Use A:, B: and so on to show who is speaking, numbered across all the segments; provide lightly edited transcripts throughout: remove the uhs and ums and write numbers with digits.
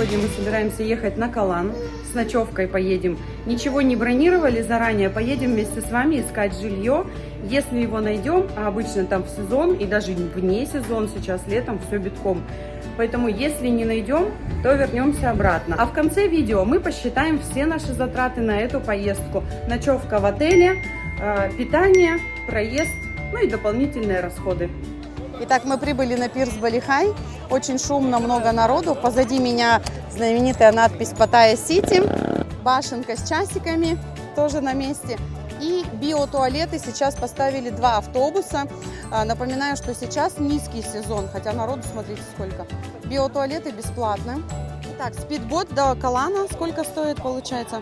A: сегодня мы собираемся ехать на Калан. С ночевкой поедем. Ничего не бронировали заранее, поедем вместе с вами искать жилье. Если его найдем, а обычно там в сезон и даже вне сезон, сейчас летом все битком. Поэтому если не найдем, то вернемся обратно. А в конце видео мы посчитаем все наши затраты на эту поездку. Ночевка в отеле, питание, проезд, ну и дополнительные расходы. Итак, мы прибыли на пирс Балихай. Очень шумно, много народу. Позади меня знаменитая надпись Паттайя Сити. Башенка с часиками тоже на месте. И биотуалеты сейчас поставили 2 автобуса. Напоминаю, что сейчас низкий сезон, хотя народу, смотрите, сколько. Биотуалеты бесплатны. Так, спидбот до Калана сколько стоит, получается?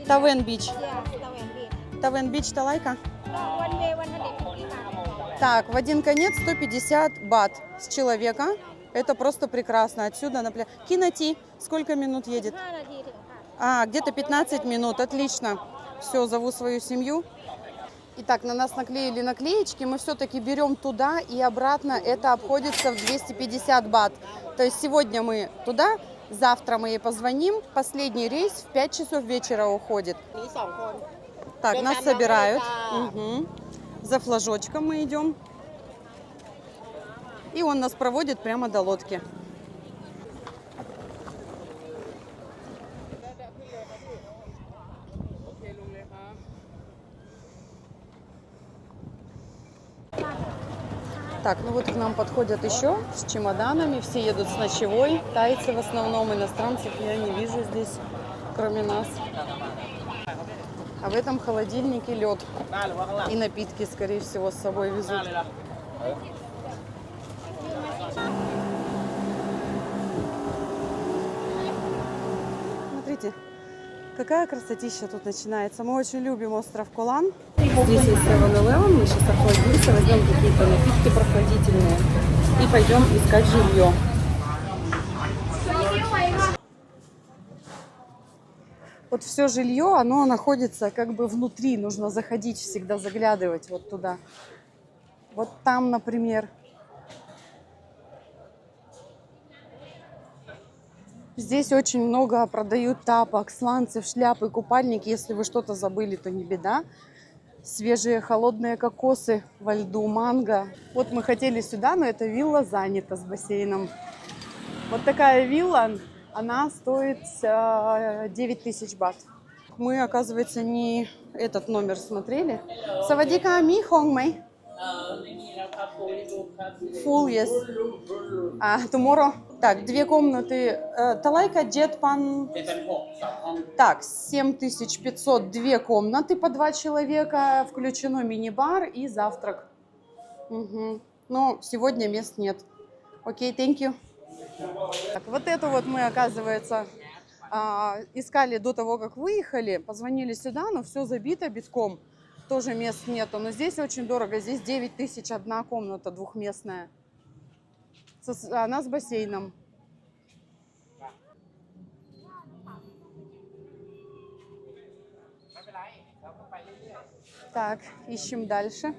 A: Тавен Бич. Тавен Бич, Талайка? Так, в один конец 150 бат с человека. Это просто прекрасно. Отсюда на пляж. Кинати. Сколько минут едет? Где-то 15 минут. Отлично. Все, зову свою семью. Итак, на нас наклеили наклеечки. Мы все-таки берем туда и обратно. Это обходится в 250 бат. То есть сегодня мы туда, завтра мы ей позвоним. Последний рейс в 5 часов вечера уходит. Так, нас собирают. Угу. За флажочком мы идем. И он нас проводит прямо до лодки. Так, ну вот к нам подходят еще с чемоданами. Все едут с ночевой. Тайцы в основном, иностранцев я не вижу здесь, кроме нас. А в этом холодильнике лед. И напитки, скорее всего, с собой везут. Смотрите, какая красотища тут начинается. Мы очень любим остров Колан. Здесь есть 7-Eleven. Мы сейчас охладимся, возьмем какие-то напитки прохладительные и пойдем искать жилье. Вот все жилье, оно находится как бы внутри. Нужно заходить всегда, заглядывать вот туда. Вот там, например. Здесь очень много продают тапок, сланцев, шляпы, купальники. Если вы что-то забыли, то не беда. Свежие холодные кокосы во льду, манго. Вот мы хотели сюда, но эта вилла занята с бассейном. Вот такая вилла. Она стоит 9000 бат. Мы, оказывается, не этот номер смотрели. Савадика ми хонгмей. Full, yes. Tomorrow. Так, 2 комнаты. Талайка Джетпан. Так, 7500, 2 комнаты по 2 человека. Включено мини-бар и завтрак. Угу. Но сегодня мест нет. Окей, thank you. Так, вот это вот мы, оказывается, искали до того, как выехали. Позвонили сюда, но все забито битком. Тоже мест нету. Но здесь очень дорого. Здесь 9000 одна комната двухместная. Она с бассейном. Так, ищем дальше.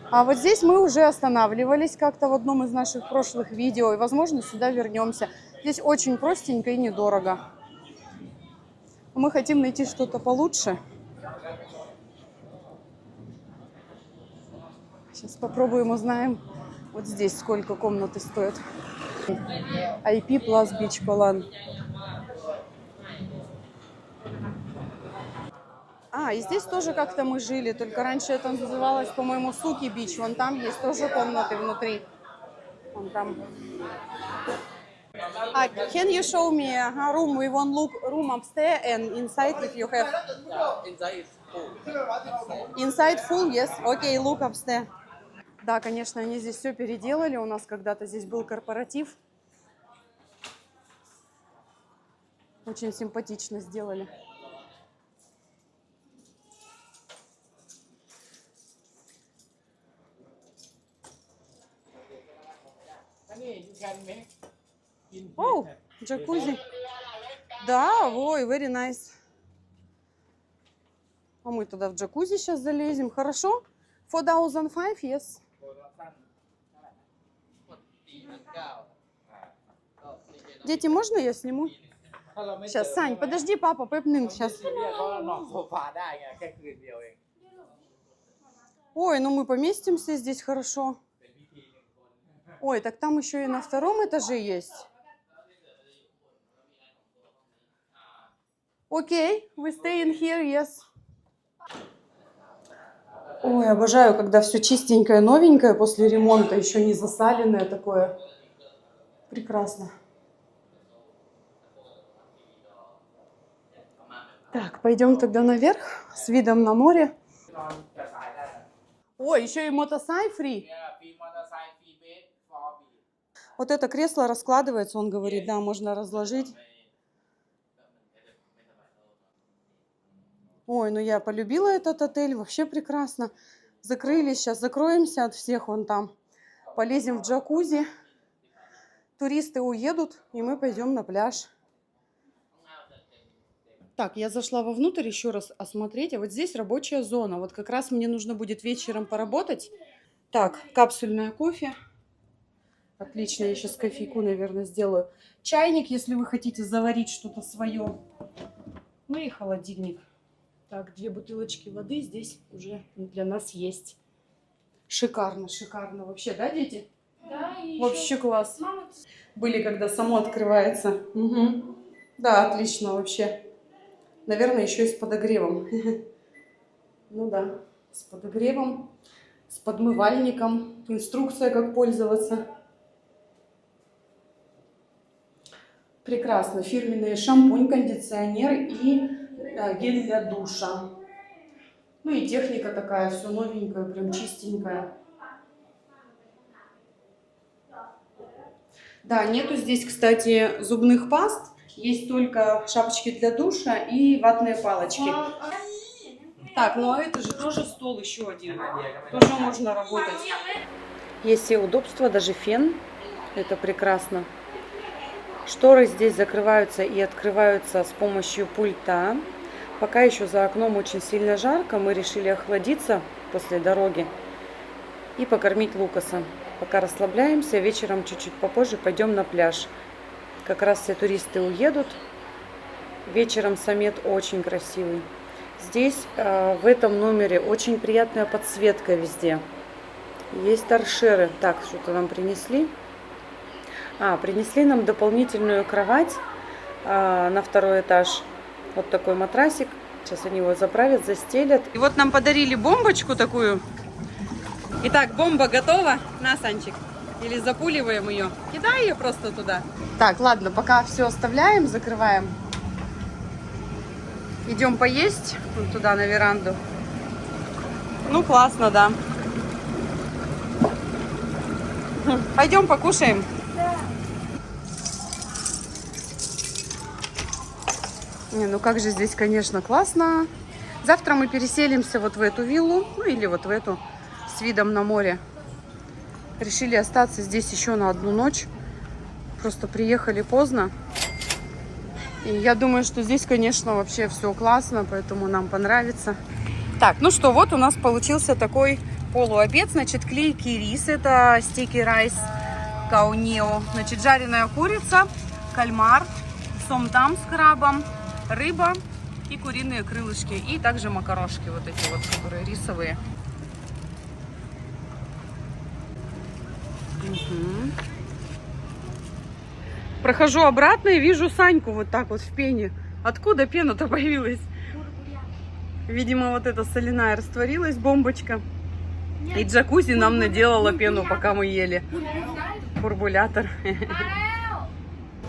A: А вот здесь мы уже останавливались как-то в одном из наших прошлых видео. И, возможно, сюда вернемся. Здесь очень простенько и недорого. Мы хотим найти что-то получше. Сейчас попробуем, узнаем, вот здесь сколько комнаты стоят. IP Plus Beach Колан. И здесь тоже как-то мы жили, только раньше это называлось, по-моему, Суки Бич. Вон там есть тоже комнаты внутри. Вон там. Can you show me a room? We want look room upstairs and inside if you have.
B: Inside is full.
A: Inside full, yes. Okay, look upstairs. Да, конечно, они здесь все переделали. У нас когда-то здесь был корпоратив. Очень симпатично сделали. О, джакузи. Да, ой, very nice. А мы туда в джакузи сейчас залезем. Хорошо? 4005, yes. Дети, можно я сниму? Сейчас, Сань, подожди, папа, пепнинг, сейчас.
B: เรียกก็นอนโซฟาได้ไงแค่คืนเดียวเอง
A: Ой, ну мы поместимся здесь хорошо. Ой, так там еще и на втором этаже есть. Окей, we stay in here, yes. Ой, обожаю, когда все чистенькое, новенькое после ремонта, еще не засаленное такое. Прекрасно. Так, пойдем тогда наверх с видом на море.
B: นอนจะสายได้
A: Ой, еще и мотосай фри.
B: เนี่ยฟรีมอเตอร์ไซค์ฟรีเบสฟอร์บี
A: Вот это кресло раскладывается, он говорит, да, можно разложить. Ой, ну я полюбила этот отель, вообще прекрасно. Закрылись, сейчас закроемся от всех вон там. Полезем в джакузи. Туристы уедут, и мы пойдем на пляж. Так, я зашла вовнутрь еще раз осмотреть. А вот здесь рабочая зона. Вот как раз мне нужно будет вечером поработать. Так, капсульное кофе. Отлично, я сейчас кофейку, наверное, сделаю. Чайник, если вы хотите заварить что-то свое. Ну и холодильник. Так, 2 бутылочки воды здесь уже для нас есть. Шикарно, шикарно. Вообще, да, дети?
C: Да, и
A: Вообще класс.
C: Мама,
A: Были, когда само открывается. Угу. Да, отлично вообще. Наверное, еще и с подогревом. Ну да, с подогревом, с подмывальником. Инструкция, как пользоваться. Прекрасно. Фирменный шампунь, кондиционер и гель для душа. Ну и техника такая, все новенькая, прям чистенькая. Да, нету здесь, кстати, зубных паст. Есть только шапочки для душа и ватные палочки. Так, ну а это же тоже стол еще один. Тоже можно работать. Есть все удобства, даже фен. Это прекрасно. Шторы здесь закрываются и открываются с помощью пульта. Пока еще за окном очень сильно жарко, мы решили охладиться после дороги и покормить Лукаса. Пока расслабляемся, вечером чуть-чуть попозже пойдем на пляж. Как раз все туристы уедут. Вечером Самет очень красивый. Здесь, в этом номере, очень приятная подсветка везде. Есть торшеры. Так, что-то нам принесли. Принесли нам дополнительную кровать на 2-й этаж. Вот такой матрасик. Сейчас они его заправят, застелят. И вот нам подарили бомбочку такую. Итак, бомба готова. На, Санчик. Или запуливаем ее. Кидай ее просто туда. Так, ладно, пока все оставляем, закрываем. Идем поесть вон туда, на веранду. Ну, классно, да. Пойдем покушаем. Не, ну как же здесь, конечно, классно. Завтра мы переселимся вот в эту виллу, ну или вот в эту, с видом на море. Решили остаться здесь еще на 1 ночь. Просто приехали поздно. И я думаю, что здесь, конечно, вообще все классно, поэтому нам понравится. Так, ну что, вот у нас получился такой полуобед. Значит, клейкий рис, это стики райс каунио. Значит, жареная курица, кальмар, сомтам с крабом, рыба и куриные крылышки. И также макарошки вот эти вот, которые рисовые. Угу. Прохожу обратно и вижу Саньку вот так вот в пене. Откуда пена-то появилась? Видимо, вот эта соляная растворилась, бомбочка. И джакузи нам наделала пену, пока мы ели. Бурбулятор.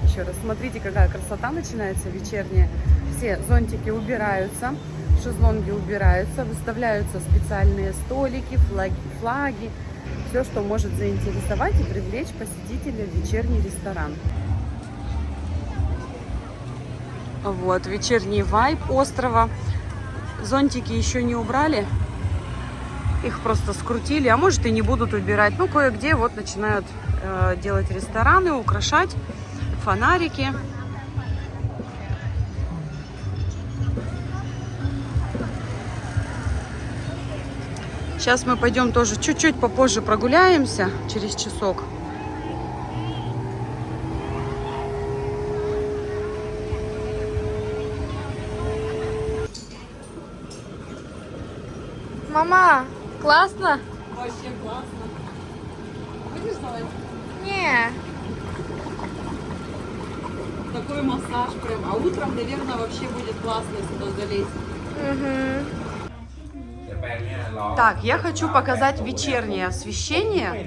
A: Еще раз, смотрите, какая красота начинается вечерняя. Все зонтики убираются, шезлонги убираются, выставляются специальные столики, флаги. Все, что может заинтересовать и привлечь посетителя в вечерний ресторан. Вот, вечерний вайб острова. Зонтики еще не убрали. Их просто скрутили, а может и не будут убирать. Ну, кое-где вот начинают делать рестораны, украшать, фонарики. Сейчас мы пойдем тоже чуть-чуть попозже прогуляемся, через часок.
C: Мама, классно?
A: Вообще классно. Будешь давай?
C: Не.
A: Такой массаж прям. А утром, наверное, вообще будет классно сюда залезть.
C: Угу.
A: Так, я хочу показать вечернее освещение.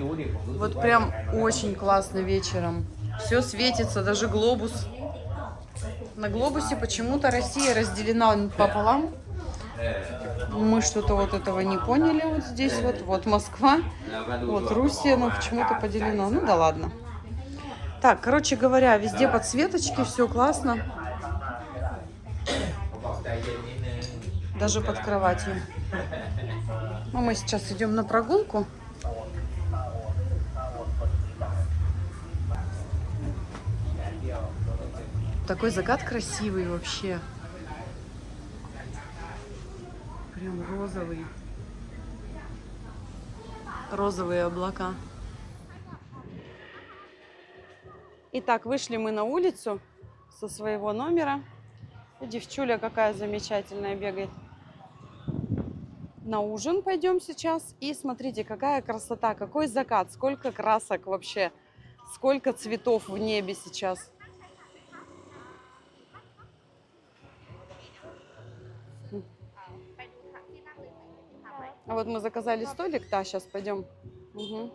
A: Вот прям очень классно вечером. Все светится, даже глобус. На глобусе почему-то Россия разделена пополам. Мы что-то вот этого не поняли. Вот здесь вот Москва, вот Руссия, но почему-то поделена. Ну да ладно. Так, короче говоря, везде подсветочки, все классно. Даже под кроватью. Ну, мы сейчас идем на прогулку. Такой закат красивый вообще. Прям розовый. Розовые облака. Итак, вышли мы на улицу со своего номера. Девчуля какая замечательная бегает. На ужин пойдем сейчас. И смотрите, какая красота, какой закат, сколько красок вообще, сколько цветов в небе сейчас. А вот мы заказали столик, да, сейчас пойдем. Угу.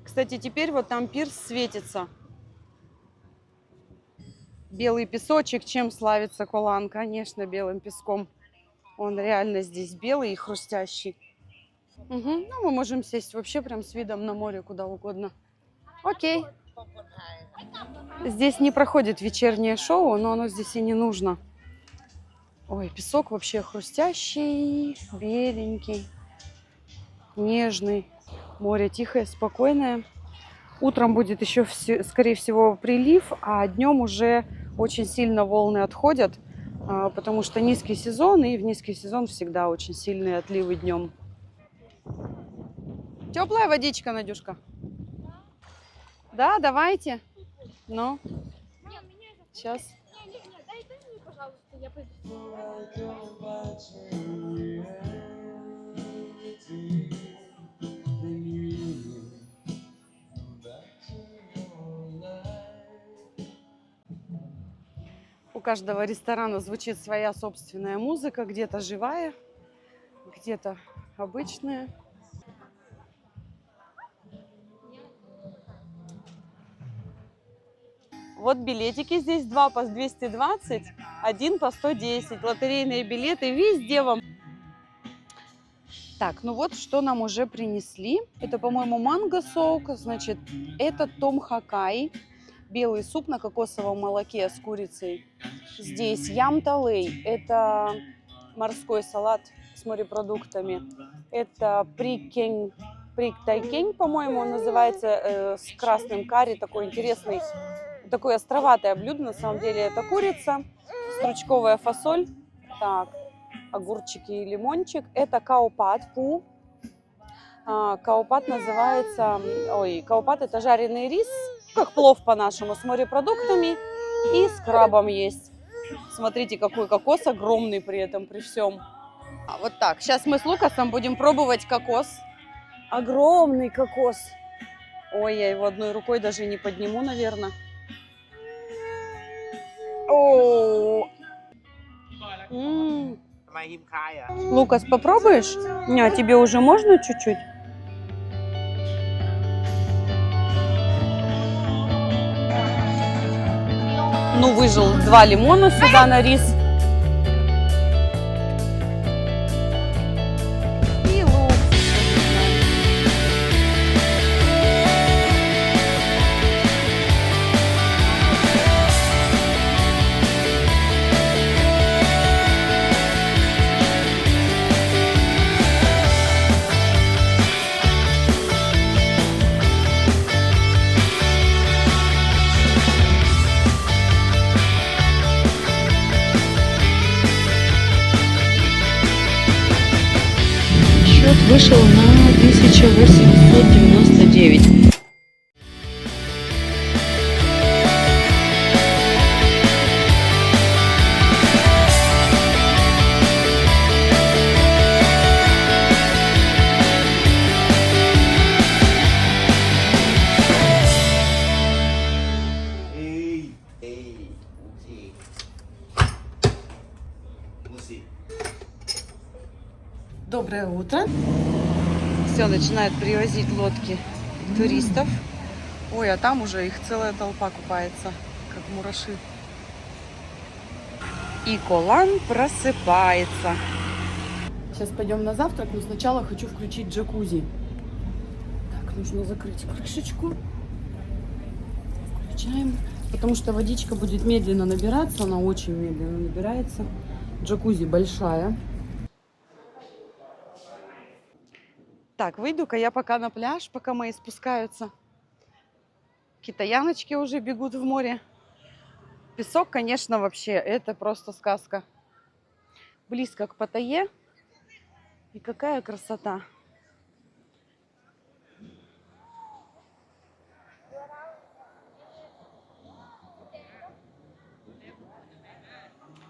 A: Кстати, теперь вот там пирс светится. Белый песочек, чем славится Колан? Конечно, белым песком. Он реально здесь белый и хрустящий. Угу. Ну, мы можем сесть вообще прям с видом на море куда угодно. Окей. Здесь не проходит вечернее шоу, но оно здесь и не нужно. Ой, песок вообще хрустящий, беленький, нежный. Море тихое, спокойное. Утром будет еще, скорее всего, прилив, а днем уже очень сильно волны отходят, потому что низкий сезон, и в низкий сезон всегда очень сильные отливы днем. Теплая водичка, Надюшка? Да, давайте. Ну, сейчас.
C: Дай мне, пожалуйста, я пойду.
A: У каждого ресторана звучит своя собственная музыка, где-то живая, где-то обычная. Вот билетики здесь, 2 по 220, 1 по 110. Лотерейные билеты везде вам. Так, ну вот что нам уже принесли. Это, по-моему, манго-соук. Значит, это том хакай. Белый суп на кокосовом молоке с курицей. Здесь ям-талей. Это морской салат с морепродуктами. Это прик-тайкень, по-моему, он называется, с красным карри. Такой интересный, такое островатое блюдо. На самом деле это курица, стручковая фасоль. Так, огурчики и лимончик. Это каопат пу. Каопат называется... Ой, каопат это жареный рис, как плов по-нашему, с морепродуктами и с крабом есть. Смотрите, какой кокос огромный при этом, при всем. Вот так. Сейчас мы с Лукасом будем пробовать кокос. Огромный кокос. Ой, я его одной рукой даже не подниму, наверное. О! Лукас, попробуешь? Не, тебе уже можно чуть-чуть? Ну, выжил 2 лимона сюда на рис. И лук.
D: Счет вышел на 1899.
A: Доброе утро. Все, начинают привозить лодки туристов. Ой, а там уже их целая толпа купается, как мураши. И Колан просыпается. Сейчас пойдем на завтрак, но сначала хочу включить джакузи. Так, нужно закрыть крышечку. Включаем, потому что водичка будет медленно набираться, она очень медленно набирается. Джакузи большая. Так, выйду-ка я пока на пляж, пока мои спускаются. Китаяночки уже бегут в море. Песок, конечно, вообще, это просто сказка. Близко к Паттайе. И какая красота.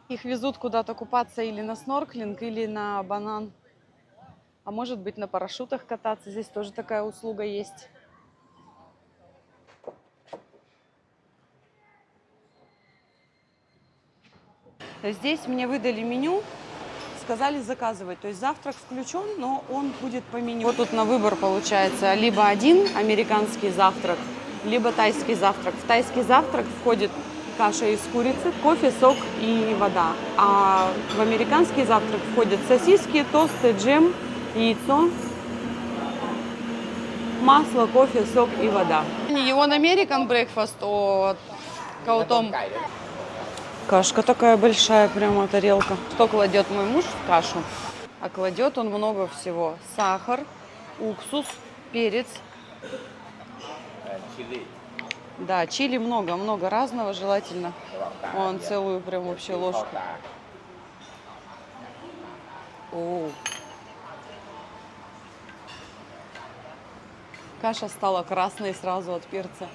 A: Их везут куда-то купаться или на снорклинг, или на банан. А может быть, на парашютах кататься. Здесь тоже такая услуга есть. Здесь мне выдали меню, сказали заказывать. То есть завтрак включен, но он будет по меню. Вот тут на выбор получается либо один американский завтрак, либо тайский завтрак. В тайский завтрак входит каша из курицы, кофе, сок и вода. А в американский завтрак входят сосиски, тосты, джем, яйцо, масло, кофе, сок и вода. You want American breakfast or каутом? Кашка такая большая, прямо тарелка. Что кладет мой муж в кашу? А кладет он много всего. Сахар, уксус, перец.
B: Чили.
A: Да, чили много разного желательно. Он целую прям вообще ложку. О. Каша стала красной сразу от перца.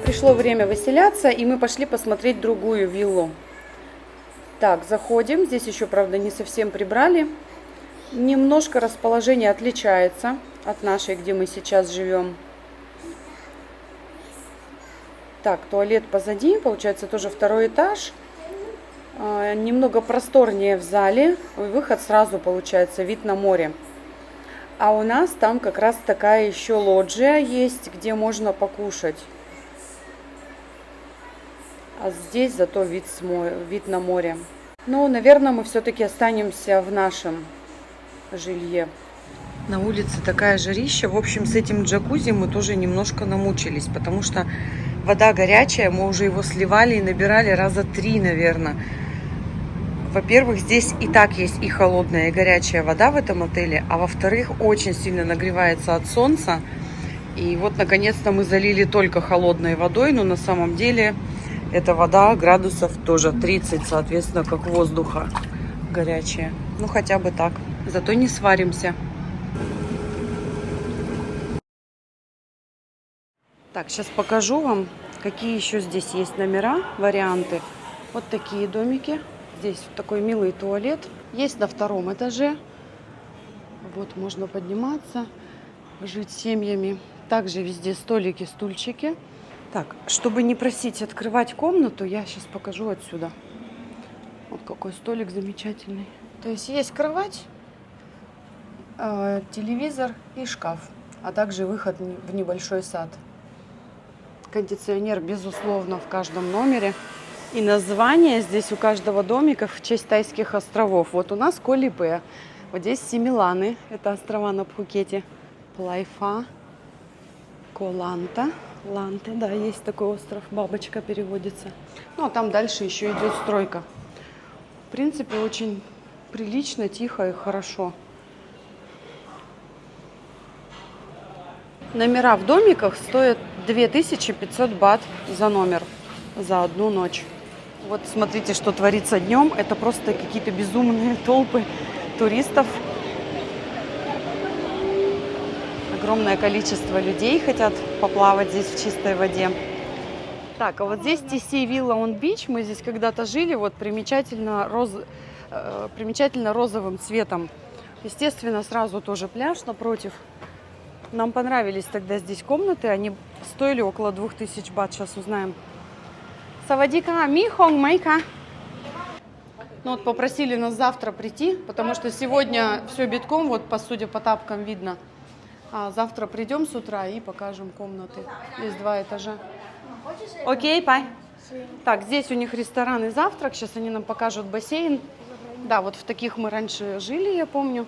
A: Пришло время выселяться, и мы пошли посмотреть другую виллу. Так, заходим. Здесь еще, правда, не совсем прибрали. Немножко расположение отличается от нашей, где мы сейчас живем. Так, туалет позади, получается, тоже второй этаж. Немного просторнее в зале. Выход сразу, получается, вид на море. А у нас там как раз такая еще лоджия есть, где можно покушать. А здесь зато вид на море. Но, наверное, мы все-таки останемся в нашем жилье. На улице такая жарища. В общем, с этим джакузи мы тоже немножко намучились, потому что вода горячая. Мы уже его сливали и набирали раза 3, наверное. Во-первых, здесь и так есть и холодная, и горячая вода в этом отеле. А во-вторых, очень сильно нагревается от солнца. И вот, наконец-то, мы залили только холодной водой, но на самом деле... Эта вода градусов тоже 30, соответственно, как воздуха горячая. Ну, хотя бы так. Зато не сваримся. Так, сейчас покажу вам, какие еще здесь есть номера, варианты. Вот такие домики. Здесь такой милый туалет. Есть на 2-м этаже. Вот, можно подниматься, жить семьями. Также везде столики, стульчики. Так, чтобы не просить открывать комнату, я сейчас покажу отсюда. Вот какой столик замечательный. То есть есть кровать, телевизор и шкаф, а также выход в небольшой сад. Кондиционер, безусловно, в каждом номере. И название здесь у каждого домика в честь тайских островов. Вот у нас Ко Ли-Пе, вот здесь Семиланы, это острова на Пхукете. Плайфа, Коланта. Ланта, да, есть такой остров, бабочка переводится. Ну, а там дальше еще идет стройка. принципе, очень прилично, тихо и хорошо. Номера в домиках стоят 2500 бат за номер, за одну ночь. Вот смотрите, что творится днем. Это просто какие-то безумные толпы туристов. Огромное количество людей хотят поплавать здесь в чистой воде. Так, а вот здесь TC Villa on Beach. Мы здесь когда-то жили. Вот примечательно розовым цветом. Естественно, сразу тоже пляж напротив. Нам понравились тогда здесь комнаты. Они стоили около 2000 бат. Сейчас узнаем. Савадика, ми хонг майка. Ну вот попросили нас завтра прийти, потому что сегодня все битком, вот судя по тапкам видно. А завтра придем с утра и покажем комнаты. Есть 2 этажа. Окей, пай. Так, здесь у них ресторан и завтрак. Сейчас они нам покажут бассейн. Да, вот в таких мы раньше жили, я помню.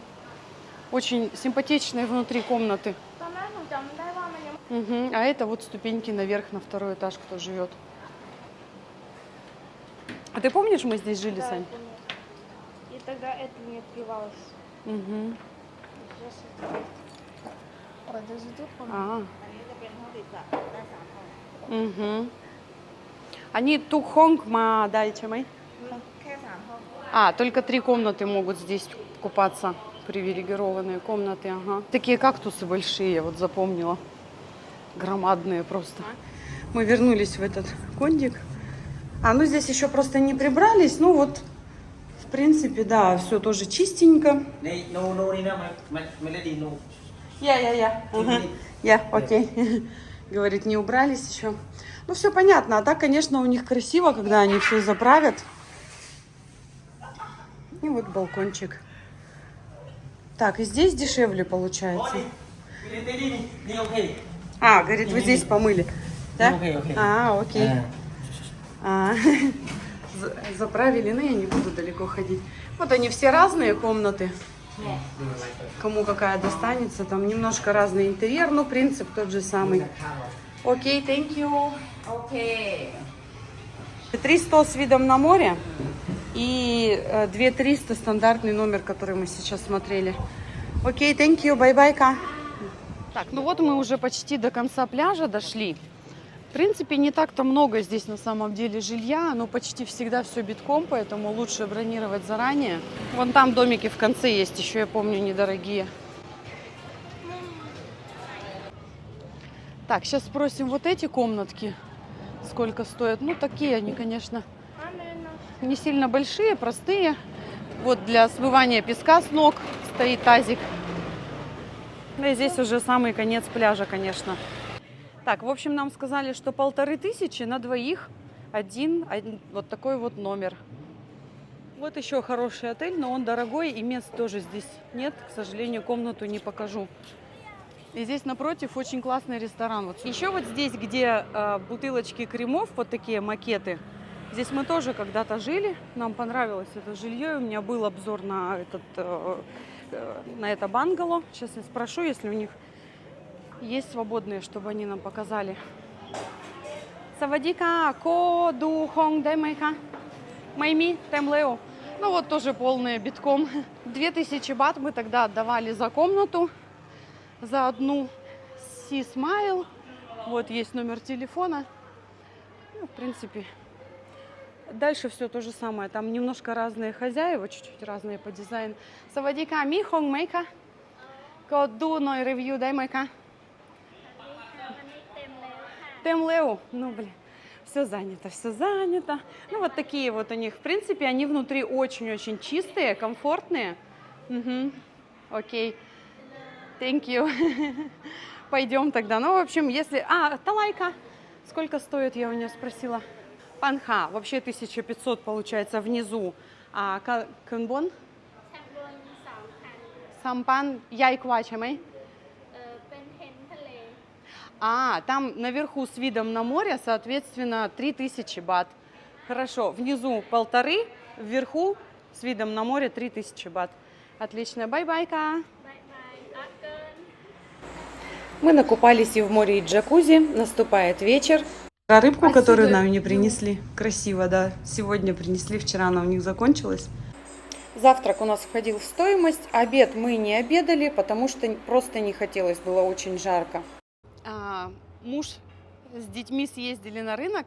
A: Очень симпатичные внутри комнаты. Угу. А это вот ступеньки наверх на 2-й этаж, кто живет. А ты помнишь, мы здесь жили,
C: Да,
A: Сань?
C: и тогда это не открывалось.
A: Угу. Угу. Они тухонг ма дайте май? Только 3 комнаты могут здесь купаться. Привилегированные комнаты, ага. Такие кактусы большие, я вот запомнила. Громадные просто. Мы вернулись в этот кондик. Ну здесь еще просто не прибрались. Ну вот, в принципе, да, все тоже чистенько. Окей. Говорит, не убрались еще. Ну все понятно. А так, конечно, у них красиво, когда они все заправят. И вот балкончик. Так, и здесь дешевле получается. Говорит, вы здесь помыли. Да? Окей. Заправили, но я не буду далеко ходить. Вот они все разные комнаты. Кому какая достанется. Там немножко разный интерьер, но принцип тот же самый. Окей, thank you. Окей. 300 с видом на море. И 2300 стандартный номер, который мы сейчас смотрели. Окей, thank you, бай-байка. Так, ну вот мы уже почти до конца пляжа дошли. В принципе, не так-то много здесь на самом деле жилья, но почти всегда все битком, поэтому лучше бронировать заранее. Вон там домики в конце есть, еще я помню, недорогие. Так, сейчас спросим вот эти комнатки, сколько стоят. Ну, такие они, конечно, не сильно большие, простые. Вот для смывания песка с ног стоит тазик. Ну и здесь уже самый конец пляжа, конечно. Так, в общем, нам сказали, что 1500 на двоих один вот такой вот номер. Вот еще хороший отель, но он дорогой и мест тоже здесь нет. К сожалению, комнату не покажу. И здесь напротив очень классный ресторан. Вот. Еще вот здесь, где бутылочки кремов, вот такие макеты. Здесь мы тоже когда-то жили, нам понравилось это жилье, у меня был обзор на это бангало. Сейчас я спрошу, если у них есть свободные, чтобы они нам показали. Савадика, коду хонг дэмэйха, майми тэмлэо. Ну вот тоже полные битком. 2000 бат мы тогда отдавали за комнату, за одну Sea Smile. Вот есть номер телефона. Ну, в принципе... Дальше все то же самое. Там немножко разные хозяева, чуть-чуть разные по дизайну. Савадика, ми хонг мейка. Коду ной ревью дай майка. Темлео. Ну, блин, все занято, все занято. Ну, вот такие вот у них. В принципе, они внутри очень-очень чистые, комфортные. Угу. Окей. Thank you. Пойдем тогда. Ну, в общем, если... талайка. Сколько стоит, я у нее спросила. Панха, вообще 1500 получается внизу. А кунбон? Сампан яйквачамай. Там наверху с видом на море, соответственно, 3000 бат. Хорошо, внизу 1500, вверху с видом на море 3000 бат. Отлично, бай-байка. Мы накупались и в море, и в джакузи. Наступает вечер. А рыбку, которую
C: Отсюда,
A: нам не принесли, красиво, да. Сегодня принесли, вчера она у них закончилась. Завтрак у нас входил в стоимость. Обед мы не обедали, потому что просто не хотелось, было очень жарко. Муж с детьми съездили на рынок.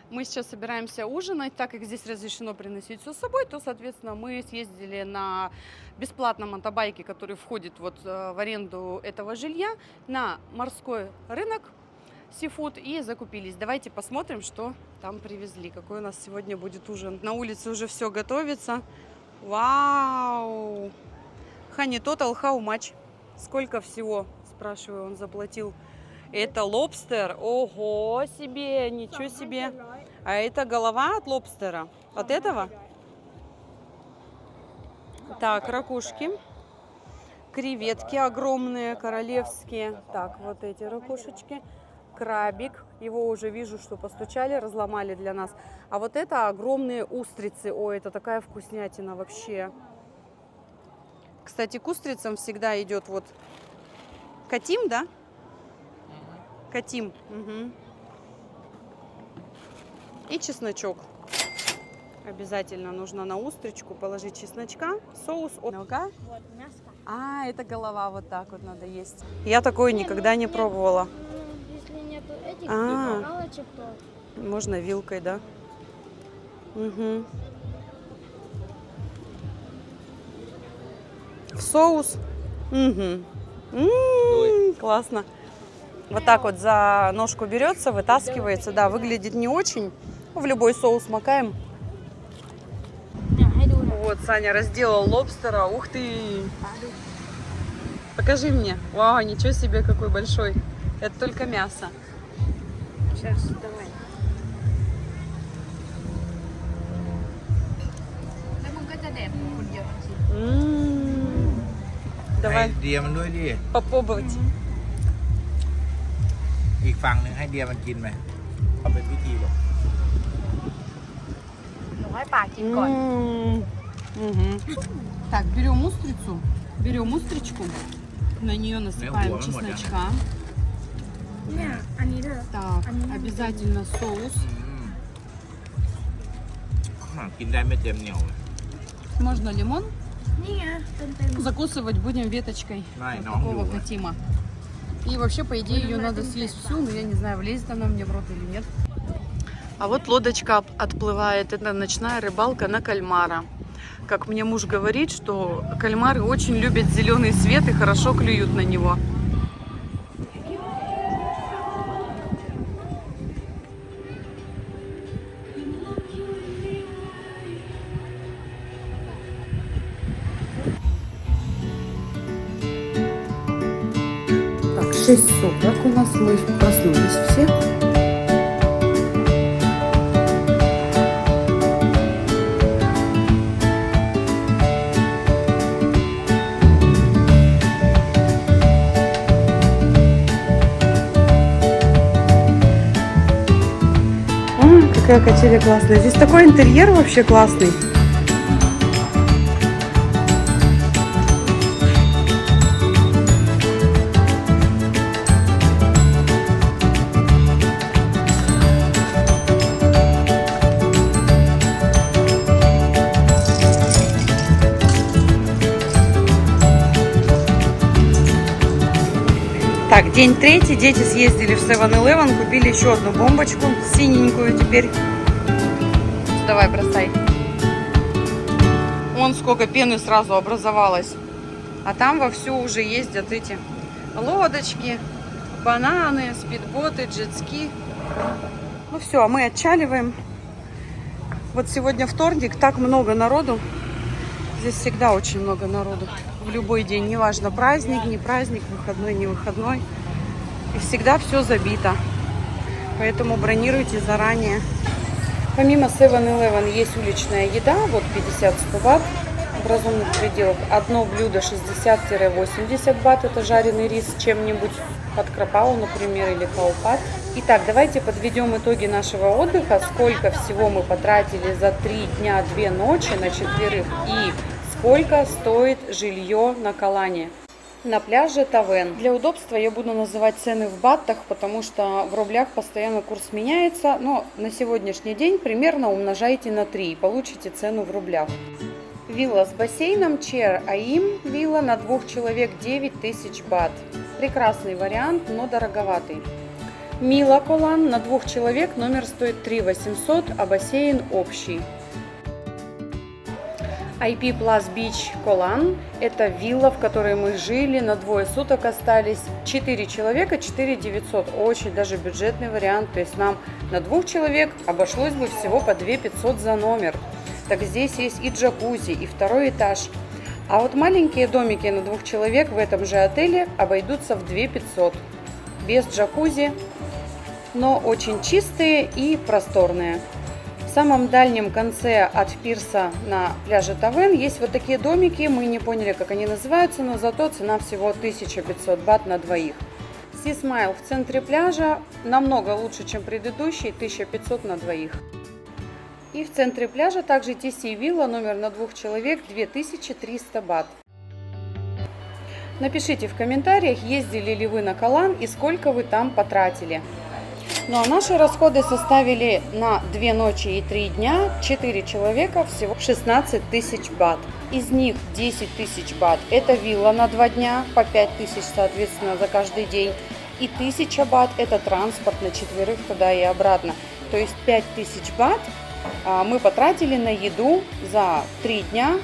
A: Мы сейчас собираемся ужинать, так как здесь разрешено приносить все с собой, то, соответственно, мы съездили на бесплатном мотобайке, который входит вот в аренду этого жилья, на морской рынок Seafood и закупились. Давайте посмотрим, что там привезли, какой у нас сегодня будет ужин. На улице уже все готовится. Вау! Honey, total how much? Сколько всего, спрашиваю, он заплатил? Это лобстер. Ого себе, ничего себе. А это голова от лобстера? От этого? Так, ракушки. Креветки огромные, королевские. Так, вот эти ракушечки. Крабик. Его уже вижу, что постучали, разломали для нас. А вот это огромные устрицы. Ой, это такая вкуснятина вообще. Кстати, к устрицам всегда идет вот катим, да? Катим. Угу. И чесночок. Обязательно нужно на устричку положить чесночка, соус. Ну-ка.
C: Вот мясо.
A: А, это голова, вот так вот надо есть. Я такое никогда не пробовала.
C: Если нету этих
A: А.
C: палочек, то...
A: Можно вилкой, да? Угу. В соус. Угу. Классно. Вот так вот за ножку берется, вытаскивается. Да, выглядит не очень. В любой соус макаем. Вот, Саня разделал лобстера. Ух ты! Покажи мне. Вау, ничего себе, какой большой. Это только мясо.
C: Сейчас, давай.
A: Давай
B: ให้เดียมันด้วยดิ
A: попробовать.
B: อีกฝั่งหนึ่งให้เดียมันกินไหมเอาเป็นพิธีเลย
C: หนูให้ป่ากินก่อน
A: Мгм. Так, берем устрицу, берем устричку, на нее насыпаем чесночка.
C: เนี่ย อันนี้เด้อ
A: Так, обязательно соус.
B: กินได้ไม่เต็มเหนียวเลย
A: Можно лимон.
C: นี่ไงเต็ม
A: Закусывать будем веточкой
B: Ай,
A: вот
B: ну,
A: такого
B: люблю.
A: катима. И вообще, по идее, ее надо съесть всю, но я не знаю, влезет она мне в рот или нет. А вот лодочка отплывает. Это ночная рыбалка на кальмара. Как мне муж говорит, что кальмары очень любят зеленый свет и хорошо клюют на него. Так, 6:40 у нас, мы проснулись все. Какая качеля классная. Здесь такой интерьер вообще классный. Так, день третий, дети съездили в 7-Eleven, купили еще одну бомбочку, синенькую теперь. Давай, бросай. Вон сколько пены сразу образовалось. А там вовсю уже ездят эти лодочки, бананы, спидботы, джетски. Ну все, а мы отчаливаем. Вот сегодня вторник, так много народу. Здесь всегда очень много народу. В любой день, неважно, праздник, не праздник, выходной, не выходной. И всегда все забито. Поэтому бронируйте заранее. Помимо 7-Eleven есть уличная еда, вот 50-100 бат в разумных пределах. Одно блюдо 60-80 бат, это жареный рис с чем-нибудь, под крапау, например, или каупат. Итак, давайте подведем итоги нашего отдыха. Сколько всего мы потратили за 3 дня, 2 ночи на четверых и сколько стоит жилье на Калане. на пляже Тавен. Для удобства я буду называть цены в баттах, потому что в рублях постоянно курс меняется, но на сегодняшний день примерно умножайте на 3 и получите цену в рублях. Вилла с бассейном Чер Аим, вилла на 2 человек 9000 бат. Прекрасный вариант, но дороговатый. Мила Колан на 2 человек, номер стоит 3800, а бассейн общий. IP Plus Beach Колан – это вилла, в которой мы жили, на 2 суток остались. 4 человека, 4900, очень даже бюджетный вариант, то есть нам на 2 человек обошлось бы всего по 2500 за номер. Так здесь есть и джакузи, и 2-й этаж. А вот маленькие домики на 2 человек в этом же отеле обойдутся в 2500. Без джакузи, но очень чистые и просторные. В самом дальнем конце от пирса на пляже Тавен есть вот такие домики. Мы не поняли, как они называются, но зато цена всего 1500 бат на двоих. Sea Smile в центре пляжа намного лучше, чем предыдущий, 1500 на двоих. И в центре пляжа также TC Villa, номер на 2 человек, 2300 бат. Напишите в комментариях, ездили ли вы на Колан и сколько вы там потратили. Ну а наши расходы составили на 2 ночи и 3 дня 4 человека всего 16 тысяч бат. Из них 10 тысяч бат это вилла на 2 дня по 5 тысяч соответственно за каждый день. И 1000 бат это транспорт на 4 туда и обратно. То есть 5000 бат мы потратили на еду за 3 дня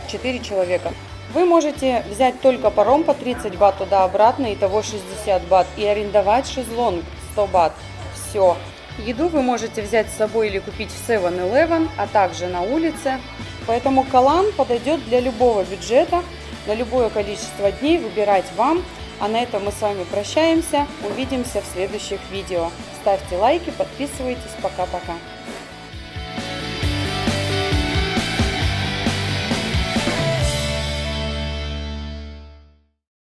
A: 4 человека. Вы можете взять только паром по 30 бат туда-обратно, итого 60 бат, и арендовать шезлонг 100 бат. Все. Еду вы можете взять с собой или купить в 7-Eleven, а также на улице. Поэтому Колан подойдет для любого бюджета, на любое количество дней, выбирать вам. А на этом мы с вами прощаемся. Увидимся в следующих видео. Ставьте лайки, подписывайтесь. Пока-пока.